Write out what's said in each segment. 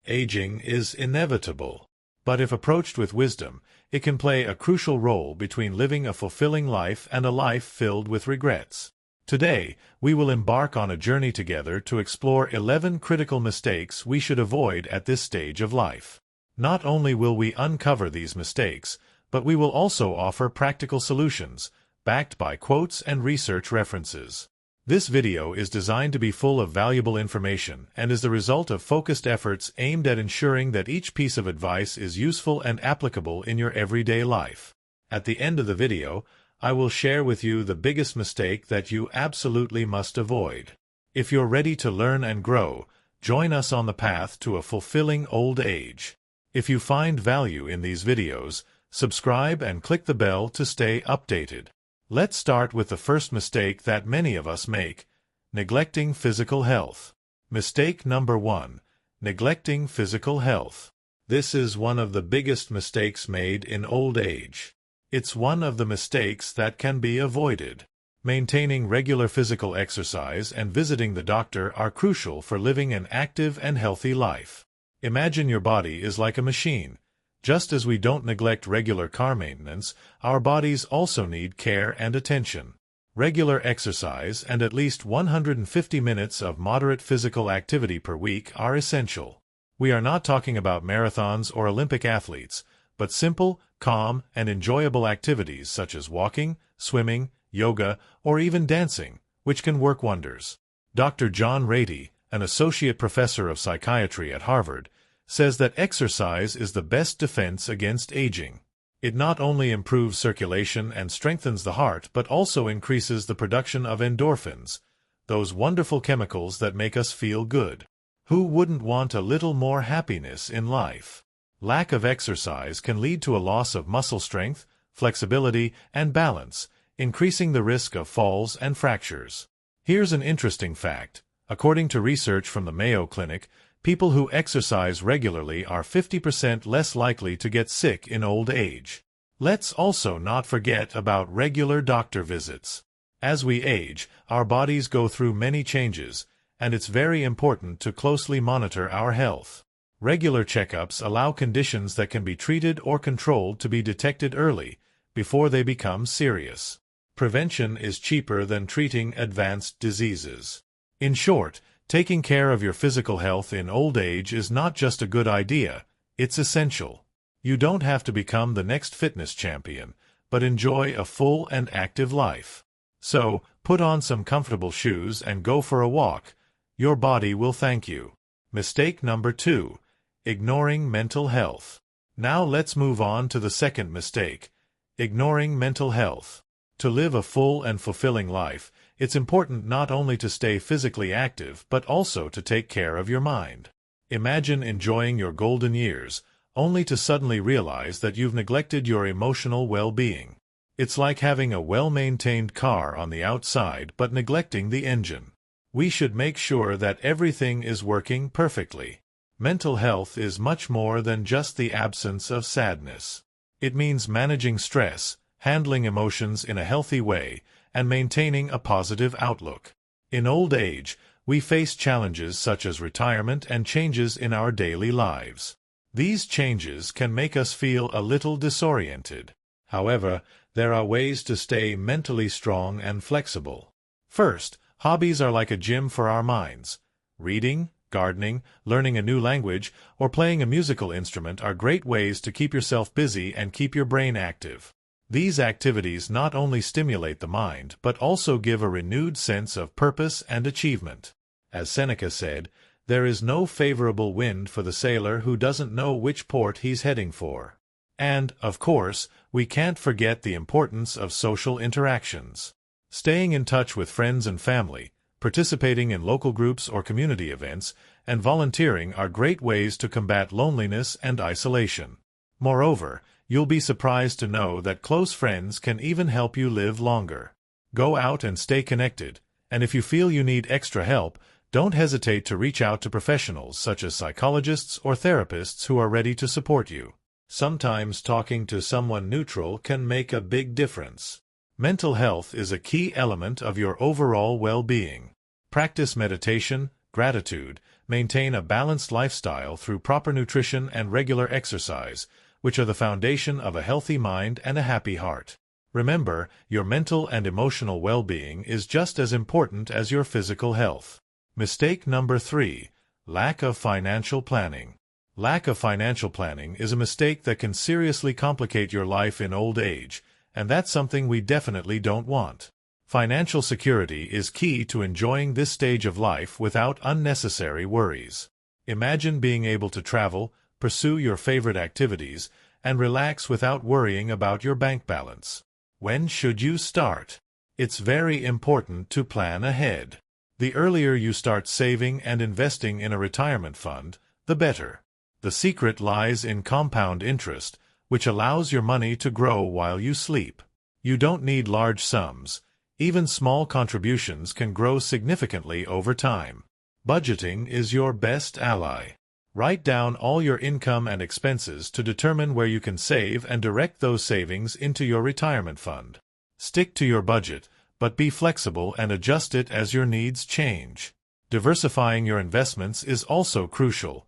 Aging is inevitable, but if approached with wisdom, it can play a crucial role between living a fulfilling life and a life filled with regrets. Today, we will embark on a journey together to explore 11 critical mistakes we should avoid at this stage of life. Not only will we uncover these mistakes, but we will also offer practical solutions, backed by quotes and research references. This video is designed to be full of valuable information and is the result of focused efforts aimed at ensuring that each piece of advice is useful and applicable in your everyday life. At the end of the video, I will share with you the biggest mistake that you absolutely must avoid. If you're ready to learn and grow, join us on the path to a fulfilling old age. If you find value in these videos, subscribe and click the bell to stay updated. Let's start with the first mistake that many of us make: neglecting physical health. Mistake number 1. Neglecting physical health. This is one of the biggest mistakes made in old age. It's one of the mistakes that can be avoided. Maintaining regular physical exercise and visiting the doctor are crucial for living an active and healthy life. Imagine your body is like a machine. Just as we don't neglect regular car maintenance, our bodies also need care and attention. Regular exercise and at least 150 minutes of moderate physical activity per week are essential. We are not talking about marathons or Olympic athletes, but simple, calm, and enjoyable activities such as walking, swimming, yoga, or even dancing, which can work wonders. Dr. John Ratey, an associate professor of psychiatry at Harvard, says that exercise is the best defense against aging. It not only improves circulation and strengthens the heart but also increases the production of endorphins, those wonderful chemicals that make us feel good. Who wouldn't want a little more happiness in life? Lack of exercise can lead to a loss of muscle strength, flexibility, and balance, increasing the risk of falls and fractures. Here's an interesting fact. According to research from the Mayo Clinic, people who exercise regularly are 50% less likely to get sick in old age. Let's also not forget about regular doctor visits. As we age, our bodies go through many changes, and it's very important to closely monitor our health. Regular checkups allow conditions that can be treated or controlled to be detected early, before they become serious. Prevention is cheaper than treating advanced diseases. In short, taking care of your physical health in old age is not just a good idea, it's essential. You don't have to become the next fitness champion, but enjoy a full and active life. So, put on some comfortable shoes and go for a walk. Your body will thank you. Mistake number 2. Ignoring mental health. Now let's move on to the second mistake: ignoring mental health. To live a full and fulfilling life, it's important not only to stay physically active but also to take care of your mind. Imagine enjoying your golden years, only to suddenly realize that you've neglected your emotional well-being. It's like having a well-maintained car on the outside but neglecting the engine. We should make sure that everything is working perfectly. Mental health is much more than just the absence of sadness. It means managing stress, handling emotions in a healthy way, and maintaining a positive outlook. In old age, we face challenges such as retirement and changes in our daily lives. These changes can make us feel a little disoriented. However, there are ways to stay mentally strong and flexible. First, hobbies are like a gym for our minds. Reading, gardening, learning a new language, or playing a musical instrument are great ways to keep yourself busy and keep your brain active. These activities not only stimulate the mind, but also give a renewed sense of purpose and achievement. As Seneca said, there is no favorable wind for the sailor who doesn't know which port he's heading for. And, of course, we can't forget the importance of social interactions. Staying in touch with friends and family, participating in local groups or community events, and volunteering are great ways to combat loneliness and isolation. Moreover, you'll be surprised to know that close friends can even help you live longer. Go out and stay connected, and if you feel you need extra help, don't hesitate to reach out to professionals such as psychologists or therapists who are ready to support you. Sometimes talking to someone neutral can make a big difference. Mental health is a key element of your overall well-being. Practice meditation, gratitude, Maintain a balanced lifestyle through proper nutrition and regular exercise, which are the foundation of a healthy mind and a happy heart. Remember, your mental and emotional well-being is just as important as your physical health. Mistake number 3. Lack of financial planning. Lack of financial planning is a mistake that can seriously complicate your life in old age, and that's something we definitely don't want. Financial security is key to enjoying this stage of life without unnecessary worries. Imagine being able to travel, pursue your favorite activities, and relax without worrying about your bank balance. When should you start? It's very important to plan ahead. The earlier you start saving and investing in a retirement fund, the better. The secret lies in compound interest, which allows your money to grow while you sleep. You don't need large sums. Even small contributions can grow significantly over time. Budgeting is your best ally. Write down all your income and expenses to determine where you can save and direct those savings into your retirement fund. Stick to your budget, but be flexible and adjust it as your needs change. Diversifying your investments is also crucial.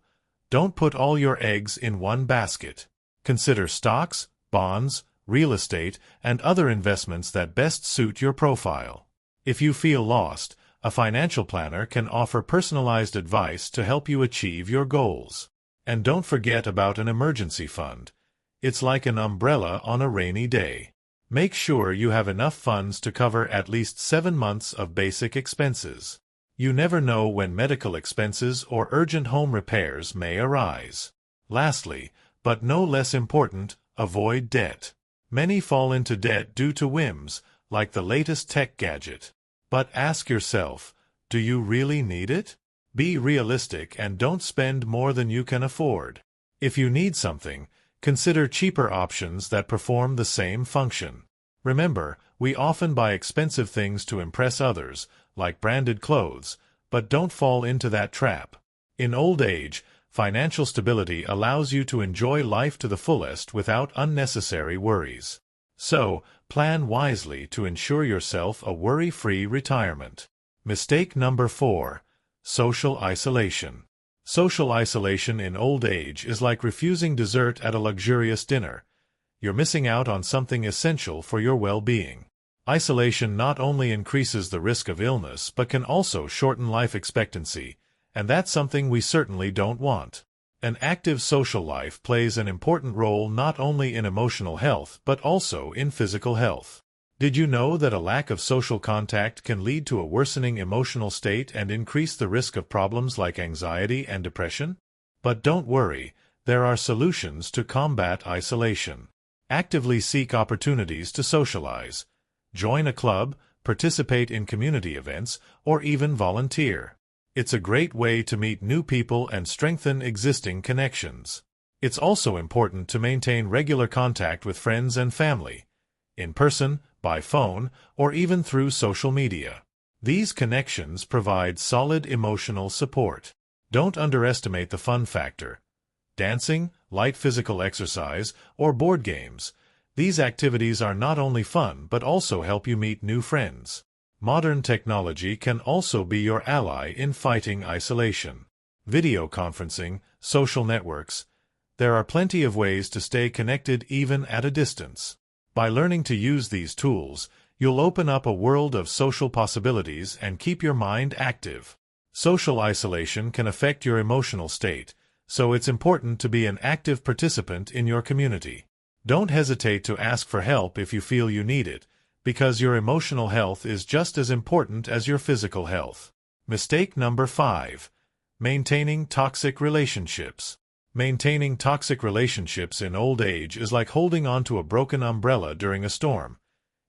Don't put all your eggs in one basket. Consider stocks, bonds, real estate, and other investments that best suit your profile. If you feel lost, a financial planner can offer personalized advice to help you achieve your goals. And don't forget about an emergency fund. It's like an umbrella on a rainy day. Make sure you have enough funds to cover at least 7 months of basic expenses. You never know when medical expenses or urgent home repairs may arise. Lastly, but no less important, avoid debt. Many fall into debt due to whims, like the latest tech gadget. But ask yourself, do you really need it? Be realistic and don't spend more than you can afford. If you need something, consider cheaper options that perform the same function. Remember, we often buy expensive things to impress others, like branded clothes, but don't fall into that trap. In old age, financial stability allows you to enjoy life to the fullest without unnecessary worries. So, plan wisely to ensure yourself a worry-free retirement. Mistake number 4. Social isolation. Social isolation in old age is like refusing dessert at a luxurious dinner. You're missing out on something essential for your well-being. Isolation not only increases the risk of illness but can also shorten life expectancy, and that's something we certainly don't want. An active social life plays an important role not only in emotional health but also in physical health. Did you know that a lack of social contact can lead to a worsening emotional state and increase the risk of problems like anxiety and depression? But don't worry, there are solutions to combat isolation. Actively seek opportunities to socialize. Join a club, participate in community events, or even volunteer. It's a great way to meet new people and strengthen existing connections. It's also important to maintain regular contact with friends and family, in person, by phone, or even through social media. These connections provide solid emotional support. Don't underestimate the fun factor. Dancing, light physical exercise, or board games. These activities are not only fun but also help you meet new friends. Modern technology can also be your ally in fighting isolation. Video conferencing, social networks. There are plenty of ways to stay connected even at a distance. By learning to use these tools, you'll open up a world of social possibilities and keep your mind active. Social isolation can affect your emotional state, so it's important to be an active participant in your community. Don't hesitate to ask for help if you feel you need it, because your emotional health is just as important as your physical health. Mistake number 5. Maintaining toxic relationships. Maintaining toxic relationships in old age is like holding on to a broken umbrella during a storm.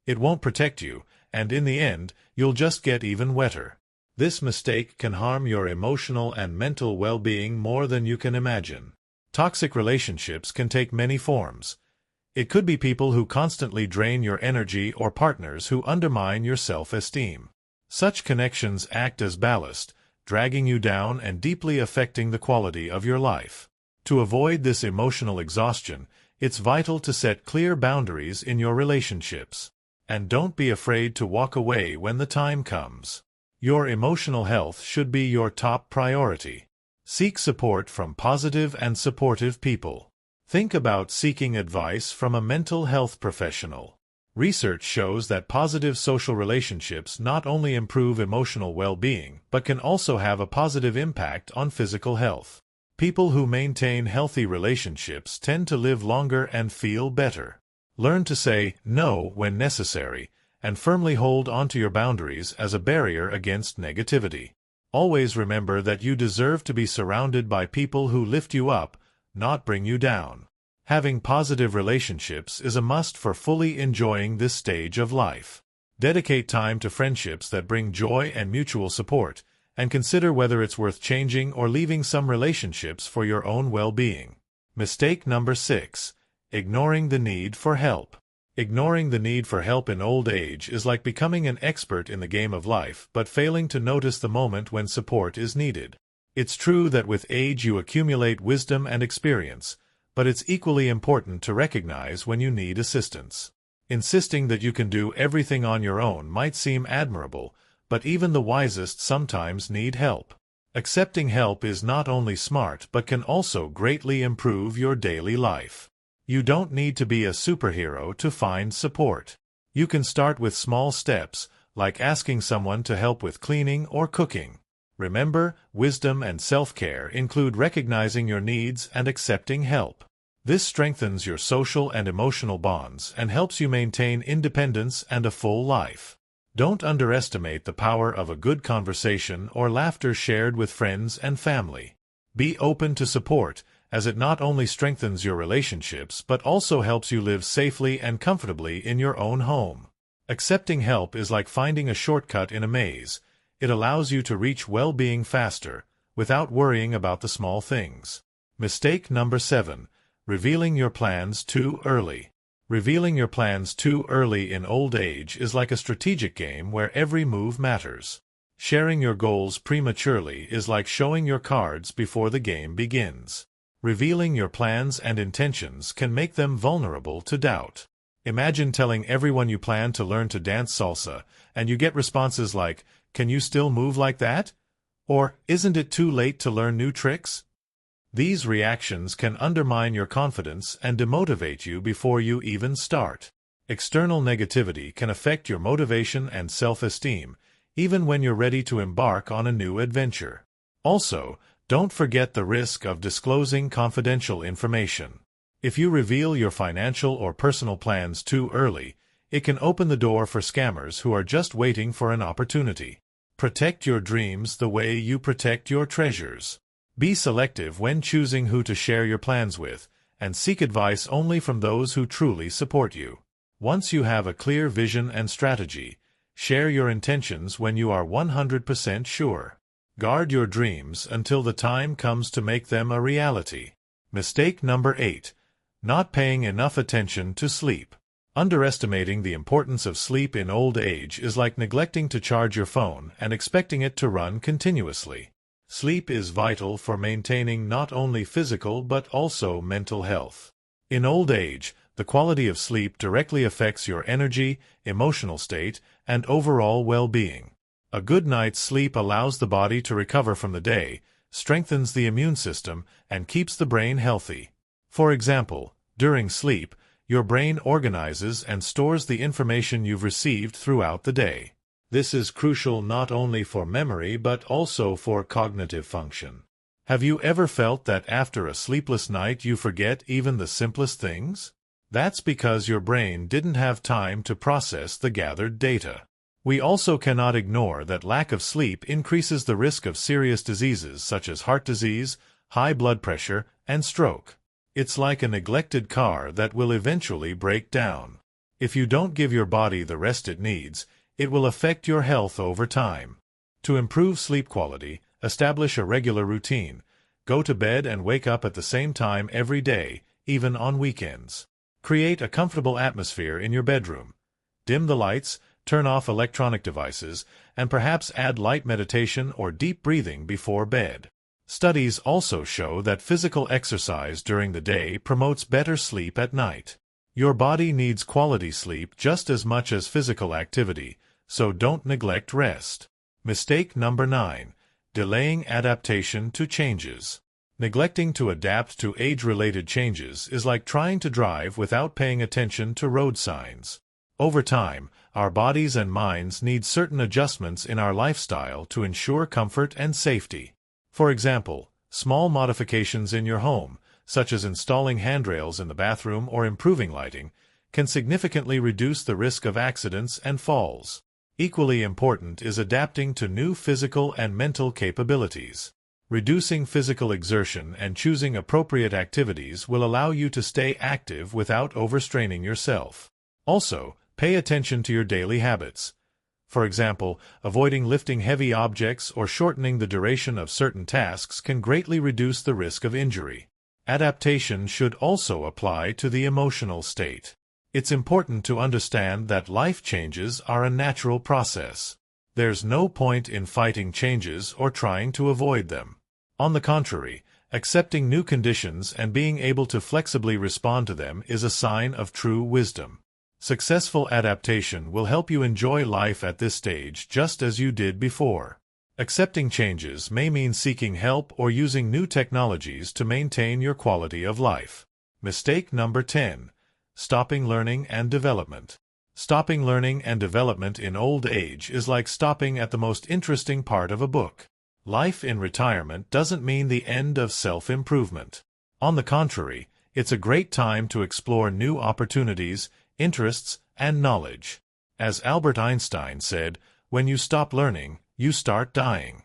It won't protect you, and in the end, you'll just get even wetter. This mistake can harm your emotional and mental well-being more than you can imagine. Toxic relationships can take many forms. It could be people who constantly drain your energy or partners who undermine your self-esteem. Such connections act as ballast, dragging you down and deeply affecting the quality of your life. To avoid this emotional exhaustion, it's vital to set clear boundaries in your relationships. And don't be afraid to walk away when the time comes. Your emotional health should be your top priority. Seek support from positive and supportive people. Think about seeking advice from a mental health professional. Research shows that positive social relationships not only improve emotional well-being, but can also have a positive impact on physical health. People who maintain healthy relationships tend to live longer and feel better. Learn to say no when necessary, and firmly hold onto your boundaries as a barrier against negativity. Always remember that you deserve to be surrounded by people who lift you up, not bring you down. Having positive relationships is a must for fully enjoying this stage of life. Dedicate time to friendships that bring joy and mutual support, and consider whether it's worth changing or leaving some relationships for your own well-being. Mistake number 6. Ignoring the need for help. Ignoring the need for help in old age is like becoming an expert in the game of life but failing to notice the moment when support is needed. It's true that with age you accumulate wisdom and experience, but it's equally important to recognize when you need assistance. Insisting that you can do everything on your own might seem admirable, but even the wisest sometimes need help. Accepting help is not only smart but can also greatly improve your daily life. You don't need to be a superhero to find support. You can start with small steps, like asking someone to help with cleaning or cooking. Remember, wisdom and self-care include recognizing your needs and accepting help. This strengthens your social and emotional bonds and helps you maintain independence and a full life. Don't underestimate the power of a good conversation or laughter shared with friends and family. Be open to support, as it not only strengthens your relationships but also helps you live safely and comfortably in your own home. Accepting help is like finding a shortcut in a maze. It allows you to reach well-being faster, without worrying about the small things. Mistake number 7. Revealing your plans too early. Revealing your plans too early in old age is like a strategic game where every move matters. Sharing your goals prematurely is like showing your cards before the game begins. Revealing your plans and intentions can make them vulnerable to doubt. Imagine telling everyone you plan to learn to dance salsa, and you get responses like, "Can you still move like that?" Or, "Isn't it too late to learn new tricks?" These reactions can undermine your confidence and demotivate you before you even start. External negativity can affect your motivation and self-esteem, even when you're ready to embark on a new adventure. Also, don't forget the risk of disclosing confidential information. If you reveal your financial or personal plans too early, it can open the door for scammers who are just waiting for an opportunity. Protect your dreams the way you protect your treasures. Be selective when choosing who to share your plans with, and seek advice only from those who truly support you. Once you have a clear vision and strategy, share your intentions when you are 100% sure. Guard your dreams until the time comes to make them a reality. Mistake number 8. Not paying enough attention to sleep. Underestimating the importance of sleep in old age is like neglecting to charge your phone and expecting it to run continuously. Sleep is vital for maintaining not only physical but also mental health. In old age, the quality of sleep directly affects your energy, emotional state, and overall well-being. A good night's sleep allows the body to recover from the day, strengthens the immune system, and keeps the brain healthy. For example, during sleep, your brain organizes and stores the information you've received throughout the day. This is crucial not only for memory but also for cognitive function. Have you ever felt that after a sleepless night you forget even the simplest things? That's because your brain didn't have time to process the gathered data. We also cannot ignore that lack of sleep increases the risk of serious diseases such as heart disease, high blood pressure, and stroke. It's like a neglected car that will eventually break down. If you don't give your body the rest it needs, it will affect your health over time. To improve sleep quality, establish a regular routine. Go to bed and wake up at the same time every day, even on weekends. Create a comfortable atmosphere in your bedroom. Dim the lights, turn off electronic devices, and perhaps add light meditation or deep breathing before bed. Studies also show that physical exercise during the day promotes better sleep at night. Your body needs quality sleep just as much as physical activity, so don't neglect rest. Mistake number 9. delaying adaptation to changes. Neglecting to adapt to age-related changes is like trying to drive without paying attention to road signs. Over time, our bodies and minds need certain adjustments in our lifestyle to ensure comfort and safety. For example, small modifications in your home, such as installing handrails in the bathroom or improving lighting, can significantly reduce the risk of accidents and falls. Equally important is adapting to new physical and mental capabilities. Reducing physical exertion and choosing appropriate activities will allow you to stay active without overstraining yourself. Also, pay attention to your daily habits. For example, avoiding lifting heavy objects or shortening the duration of certain tasks can greatly reduce the risk of injury. Adaptation should also apply to the emotional state. It's important to understand that life changes are a natural process. There's no point in fighting changes or trying to avoid them. On the contrary, accepting new conditions and being able to flexibly respond to them is a sign of true wisdom. Successful adaptation will help you enjoy life at this stage just as you did before. Accepting changes may mean seeking help or using new technologies to maintain your quality of life. Mistake number 10. Stopping learning and development. Stopping learning and development in old age is like stopping at the most interesting part of a book. Life in retirement doesn't mean the end of self-improvement. On the contrary, it's a great time to explore new opportunities, interests, and knowledge. As Albert Einstein said, when you stop learning, you start dying.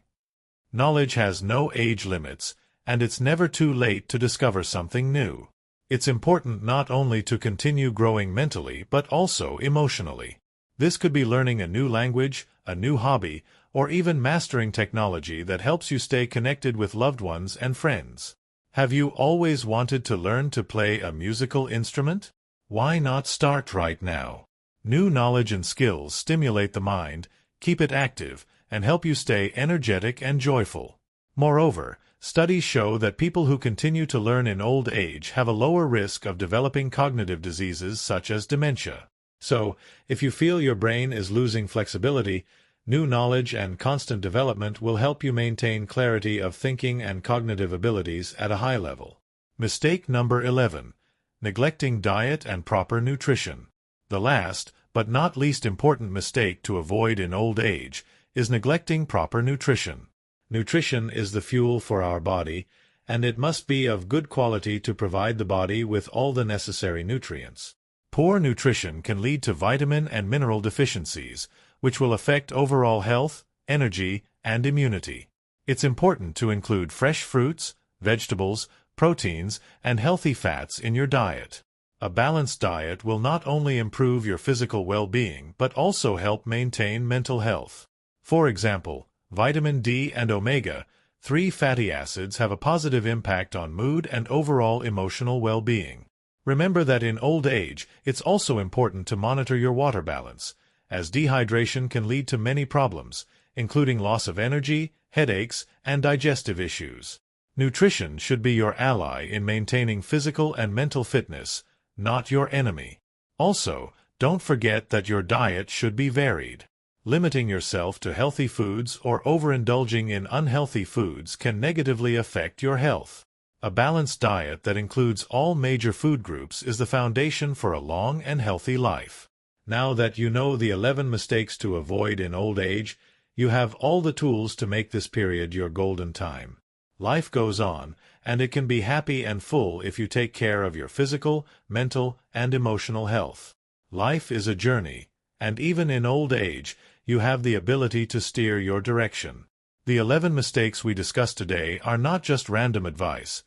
Knowledge has no age limits, and it's never too late to discover something new. It's important not only to continue growing mentally but also emotionally. This could be learning a new language, a new hobby, or even mastering technology that helps you stay connected with loved ones and friends. Have you always wanted to learn to play a musical instrument? Why not start right now? New knowledge and skills stimulate the mind, keep it active, and help you stay energetic and joyful. Moreover, studies show that people who continue to learn in old age have a lower risk of developing cognitive diseases such as dementia. So, if you feel your brain is losing flexibility, new knowledge and constant development will help you maintain clarity of thinking and cognitive abilities at a high level. Mistake number 11. Neglecting diet and proper nutrition. The last, but not least important mistake to avoid in old age is neglecting proper nutrition. Nutrition is the fuel for our body, and it must be of good quality to provide the body with all the necessary nutrients. Poor nutrition can lead to vitamin and mineral deficiencies, which will affect overall health, energy, and immunity. It's important to include fresh fruits, vegetables, proteins, and healthy fats in your diet. A balanced diet will not only improve your physical well-being but also help maintain mental health. For example, vitamin D and omega-3 fatty acids have a positive impact on mood and overall emotional well-being. Remember that in old age, it's also important to monitor your water balance, as dehydration can lead to many problems, including loss of energy, headaches, and digestive issues. Nutrition should be your ally in maintaining physical and mental fitness, not your enemy. Also, don't forget that your diet should be varied. Limiting yourself to healthy foods or overindulging in unhealthy foods can negatively affect your health. A balanced diet that includes all major food groups is the foundation for a long and healthy life. Now that you know the 11 mistakes to avoid in old age, you have all the tools to make this period your golden time. Life goes on, and it can be happy and full if you take care of your physical, mental, and emotional health. Life is a journey, and even in old age, you have the ability to steer your direction. The 11 mistakes we discussed today are not just random advice.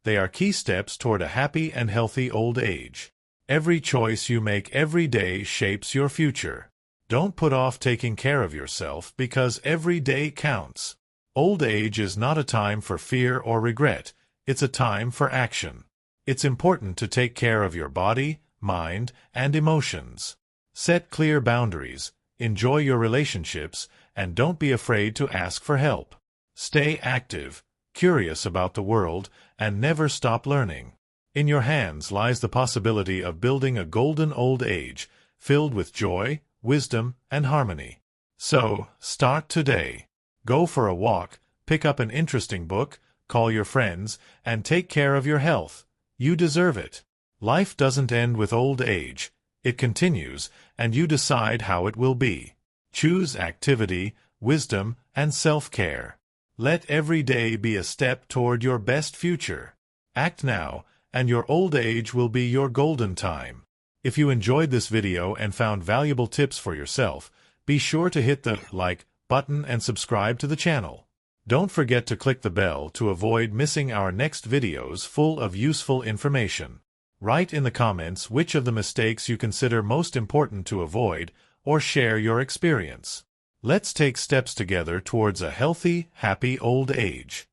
They are key steps toward a happy and healthy old age. Every choice you make every day shapes your future. Don't put off taking care of yourself because every day counts. Old age is not a time for fear or regret, it's a time for action. It's important to take care of your body, mind, and emotions. Set clear boundaries, enjoy your relationships, and don't be afraid to ask for help. Stay active, curious about the world, and never stop learning. In your hands lies the possibility of building a golden old age, filled with joy, wisdom, and harmony. So, start today. Go for a walk, Pick up an interesting book, call your friends, and take care of your health. You deserve it. Life doesn't end with old age. It continues, and you decide how it will be. Choose activity, wisdom, and self-care. Let every day be a step toward your best future. Act now, and your old age will be your golden time. If you enjoyed this video and found valuable tips for yourself, be sure to hit the like button and subscribe to the channel. Don't forget to click the bell to avoid missing our next videos full of useful information. Write in the comments which of the mistakes you consider most important to avoid, or share your experience. Let's take steps together towards a healthy, happy old age.